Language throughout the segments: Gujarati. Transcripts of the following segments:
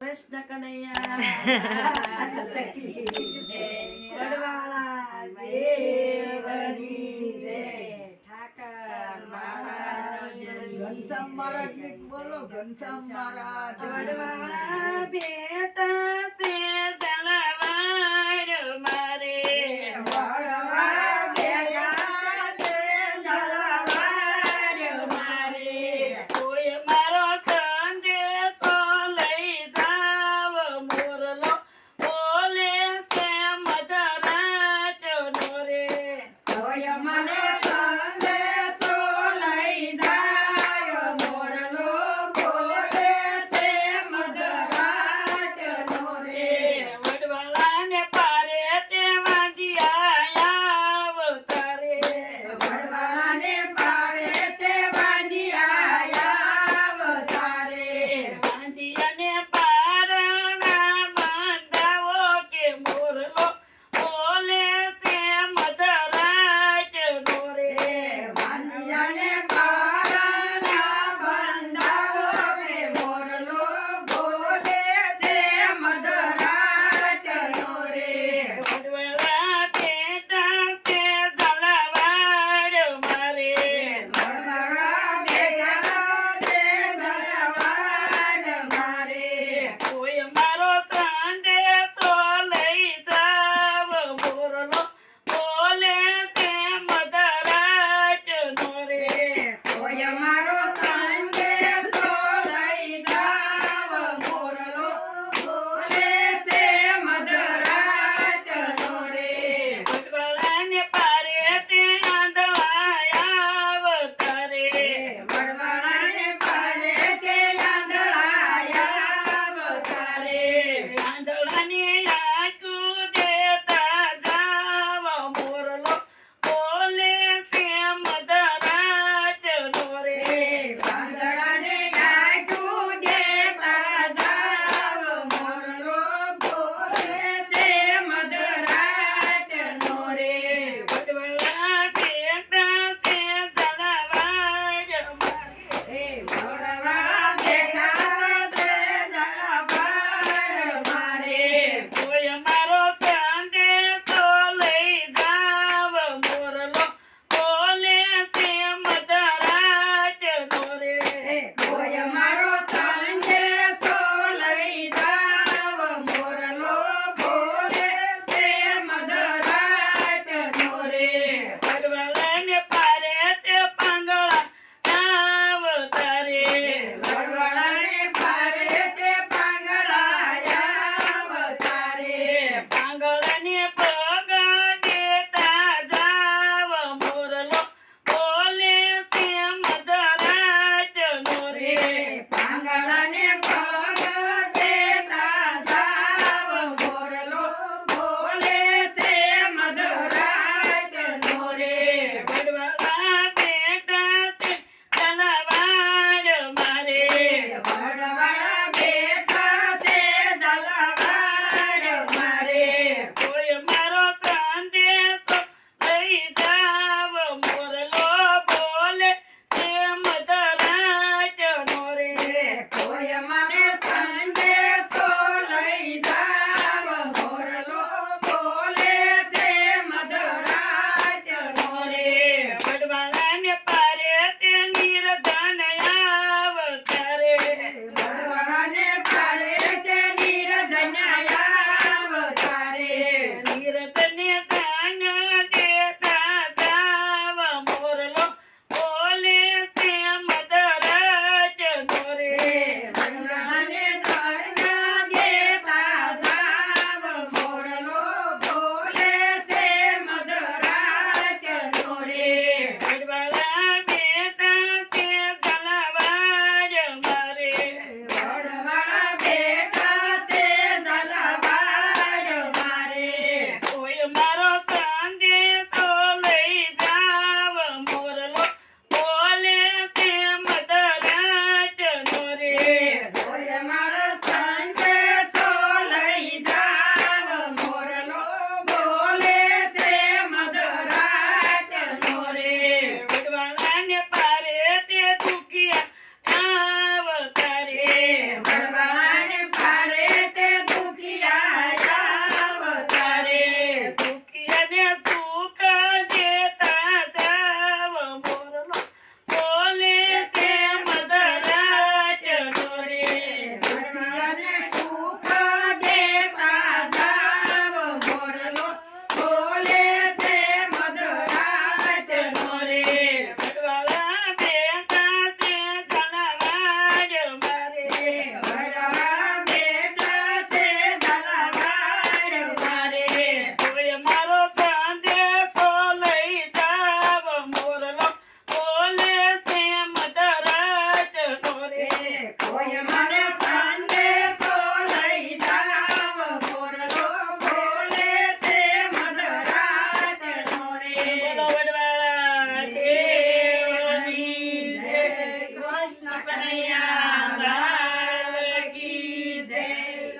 કૃષ્ણ કનૈયા વડવાળા દેવની જય ઠાકર મહારાજની ઘનશ્યામ મહારાજને બોલો ઘનશ્યામ મહારાજ વડવાળા બેટા છે જલવાર મારે વડવા બેઠા છે જલવાર મારે કોઈ મારો સંદેશો લઈ જાવ મોરલો બોલે છે મધરાત નો રે કોઈ મને સંદેશો લઈ જાય મોરલો બોલે છે મધરાત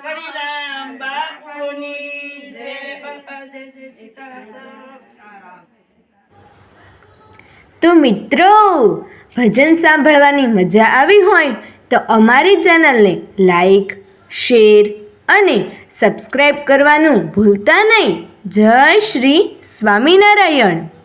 હરિરામ બાપુની જય. બાપા જય જય સીતારામ. તો મિત્રો, ભજન સાંભળવાની મજા આવી હોય તો અમારી ચેનલને લાઈક, શેર અને સબસ્ક્રાઈબ કરવાનું ભૂલતા નહીં. જય શ્રી સ્વામિનારાયણ.